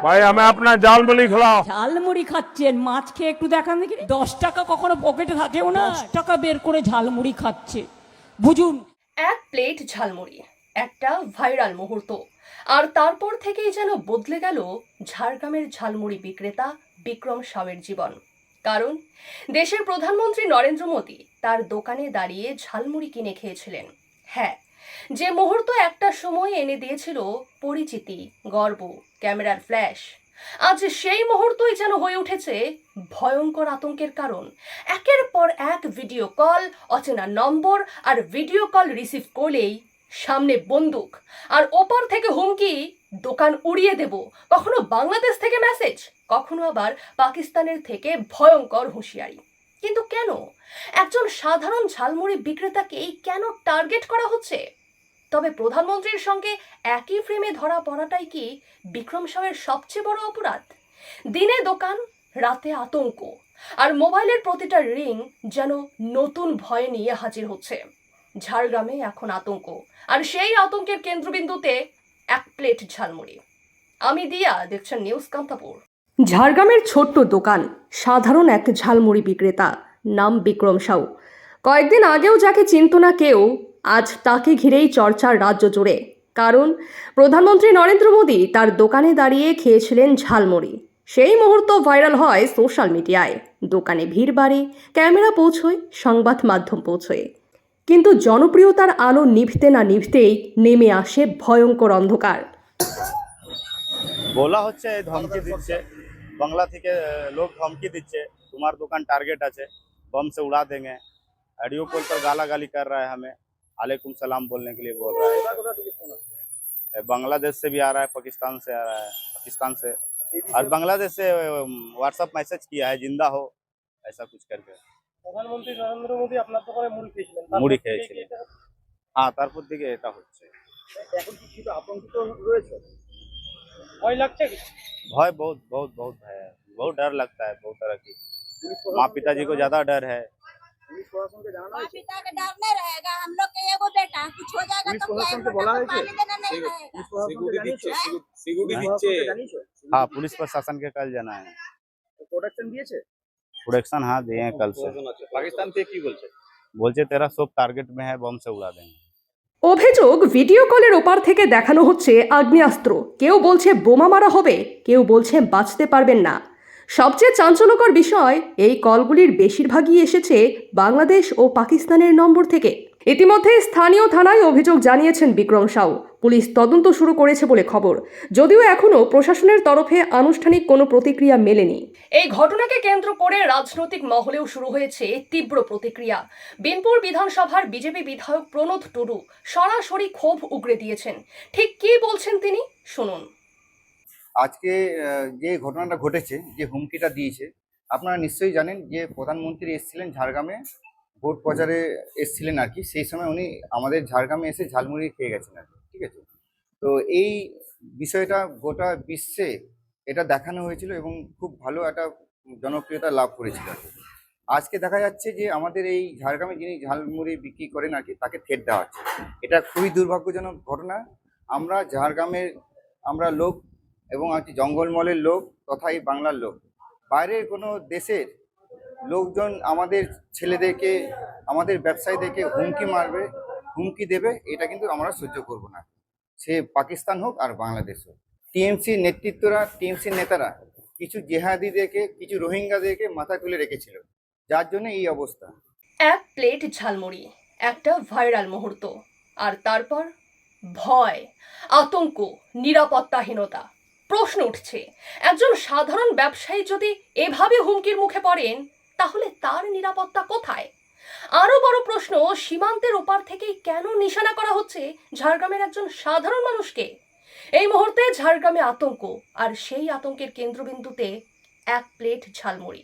भाई हमें अपना जाल मुली खिलाओ। ঝালমুড়ি খাচ্ছেন, মাছ খেয়ে একটু দেখান দেখি। 10 টাকা কখনো পকেটে থাকেও না, 10 টাকা বের করে ঝালমুড়ি খাচ্ছে, বুঝুন। এক প্লেট ঝালমুড়ি, একটা ভাইরাল মুহূর্ত, আর তারপর থেকেই যেন বদলে গেল ঝাড়গ্রামের ঝালমুড়ি বিক্রেতা বিক্রম সাউয়ের জীবন। কারণ দেশের প্রধানমন্ত্রী নরেন্দ্র মোদী তার দোকানে দাঁড়িয়ে ঝালমুড়ি কিনে খেয়েছিলেন। হ্যাঁ, যে মুহূর্ত একটা সময় এনে দিয়েছিল পরিচিতি, গর্ব, ক্যামেরার ফ্ল্যাশ, আজ সেই মুহূর্তই যেন হয়ে উঠেছে ভয়ঙ্কর আতঙ্কের কারণ। একের পর এক ভিডিও কল, অচেনা নম্বর, আর ভিডিও কল রিসিভ করলেই সামনে বন্দুক, আর ওপর থেকে হুমকি, দোকান উড়িয়ে দেব। কখনো বাংলাদেশ থেকে মেসেজ, কখনো আবার পাকিস্তানের থেকে ভয়ঙ্কর হুঁশিয়ারি। কিন্তু কেন একজন সাধারণ ঝালমুড়ি বিক্রেতাকেই কেন টার্গেট করা হচ্ছে? তবে প্রধানমন্ত্রীর সঙ্গে একই ফ্রেমে ধরা পড়াটাই কি বিক্রম সাউয়ের সবচেয়ে বড় অপরাধ? দিনে দোকান, রাতে আতঙ্ক, আর মোবাইলের প্রতিটা রিং যেন নতুন ভয়ে নিয়ে হাজির হচ্ছে। ঝাড়গ্রামে এখন আতঙ্ক, আর সেই আতঙ্কের কেন্দ্রবিন্দুতে এক প্লেট ঝালমুড়ি। আমি দিয়া, দেখছেন নিউজ কান্তাপুর। ঝাড়গ্রামের ছোট্ট দোকান, সাধারণ এক ঝালমুড়ি বিক্রেতা, নাম বিক্রম সাউ। কয়েকদিন আগেও যাকে চিনত না কেউ, আজ তাকে ঘিরেই চর্চার রাজ্য জুড়ে। কারণ প্রধানমন্ত্রী নরেন্দ্র মোদী তার দোকানে দাঁড়িয়ে খেয়েছিলেন ঝালমুড়ি। সেই মুহূর্ত ভাইরাল হয় সোশ্যাল মিডিয়ায়, দোকানে ভিড় বাড়ে, ক্যামেরা পৌঁছয়, সংবাদ মাধ্যম পৌঁছয়। কিন্তু জনপ্রিয়তার আলো নিভতে না নিভতেই নেমে আসে ভয়ঙ্কর অন্ধকার। বলা হচ্ছে ধমকি দিচ্ছে, বাংলা থেকে লোক ধমকি দিচ্ছে, তোমার দোকান टारगेट আছে, बम से उड़ा देंगे। ऑडियो कॉल पर गाला गाली कर रहा है, हमें वालेकुम सलाम बोलने के लिए बोल रहा है। बांग्लादेश से भी आ रहा है, पाकिस्तान से आ रहा है, पाकिस्तान से और बांग्लादेश से व्हाट्सएप मैसेज किया है, जिंदा हो ऐसा कुछ करके। প্রধানমন্ত্রী নরেন্দ্র মোদী আপনার দোকানে মুড়ি খেয়েছিলেন, মুড়ি খেয়েছিলেন। হ্যাঁ, তারপর দিকে এটা হচ্ছে। এখন কি কিছু আতঙ্কিত রয়েছে? ভয় লাগছে কি? भय बहुत बहुत बहुत है, बहुत डर लगता है, बहुत तरह की। माँ पिताजी को ज्यादा डर है। পুলিশ প্রশাসনকে জানানো माँ হয়েছে? पिता का डर नहीं रहेगा, हम लोग के एगो बेटा कुछ हो जाएगा पुलिस तो क्या प्रशासन से है, बोला है पानी देना नहीं रहेगा। পুলিশ প্রশাসনকে জানিয়েছো? हाँ। জানিয়েছো? हाँ, पुलिस प्रशासन के कल जाना है। প্রোটেকশন দিয়েছে? प्रोडक्शन हाँ दिए हैं कल से। পাকিস্তান থেকে কি বলছে? बोलते तेरा सब टारगेट में है, बम से उड़ा देंगे। অভিযোগ, ভিডিও কলের ওপার থেকে দেখানো হচ্ছে আগ্নেয়াস্ত্র। কেউ বলছে বোমা মারা হবে, কেউ বলছে বাঁচতে পারবেন না। সবচেয়ে চাঞ্চল্যকর বিষয়, এই কলগুলির বেশিরভাগই এসেছে বাংলাদেশ ও পাকিস্তানের নম্বর থেকে। ইতিমধ্যে স্থানীয় থানায় অভিযোগ জানিয়েছেন বিক্রম সাউ। পুলিশ তদন্ত শুরু করেছে বলে খবর, যদিও এখনও প্রশাসনের তরফে আনুষ্ঠানিক কোনো প্রতিক্রিয়া মেলেনি। এই ঘটনাকে কেন্দ্র করে রাজনৈতিক মহলেও শুরু হয়েছে তীব্র প্রতিক্রিয়া। বিনপুর বিধানসভার বিজেপি বিধায়ক প্রণোদ টুডু সরাসরি ক্ষোভ উগরে দিয়েছেন। ঠিক কী বলছেন তিনি, শুনুন। আজকে যে ঘটনাটা ঘটেছে, যে হুমকিটা দিয়েছে, আপনারা নিশ্চয়ই জানেন যে প্রধানমন্ত্রী এসেছিলেন ঝাড়গ্রামে, ভোট প্রচারে এসেছিলেন আর কি। সেই সময় উনি আমাদের ঝাড়গ্রামে এসে ঝালমুড়ি খেয়ে গেছেন আর কি, ঠিক আছে। তো এই বিষয়টা গোটা বিশ্বে এটা দেখানো হয়েছিল এবং খুব ভালো একটা জনপ্রিয়তা লাভ করেছিল আর কি। আজকে দেখা যাচ্ছে যে আমাদের এই ঝাড়গ্রামে যিনি ঝালমুড়ি বিক্রি করেন আর কি, তাকে থ্রেট দেওয়া হচ্ছে। এটা খুবই দুর্ভাগ্যজনক ঘটনা। আমরা ঝাড়গ্রামের আমরা লোক এবং একটি জঙ্গলমহলের লোক তথা এই বাংলার লোক, বাইরের কোনো দেশের লোকজন আমাদের ছেলেদেরকে, আমাদের ব্যবসায়ীদেরকে হুমকি মারবে, হুমকি দেবে, এটা কিন্তু আমরা সহ্য করব না। সে পাকিস্তান হোক আর বাংলাদেশ হোক। টিএমসি নেতৃত্বরা, টিএমসি নেতারা কিছু জেহাদিদেরকে, কিছু রোহিঙ্গাদেরকে মাথায় তুলে রেখেছিল, যার জন্য এই অবস্থা। এক প্লেট ঝালমুড়ি, একটা ভাইরাল মুহূর্ত, আর তারপর ভয়, আতঙ্ক, নিরাপত্তাহীনতা। প্রশ্ন উঠছে, একজন সাধারণ ব্যবসায়ী যদি এভাবে হুমকির মুখে পড়েন, তাহলে তার নিরাপত্তা কোথায়? আরো বড় প্রশ্ন, সীমান্তের ওপার থেকেই কেন নিশানা করা হচ্ছে ঝাড়গ্রামের একজন সাধারণ মানুষকে? এই মুহূর্তে ঝাড়গ্রামে আতঙ্ক, আর সেই আতঙ্কের কেন্দ্রবিন্দুতে এক প্লেট ঝালমুড়ি।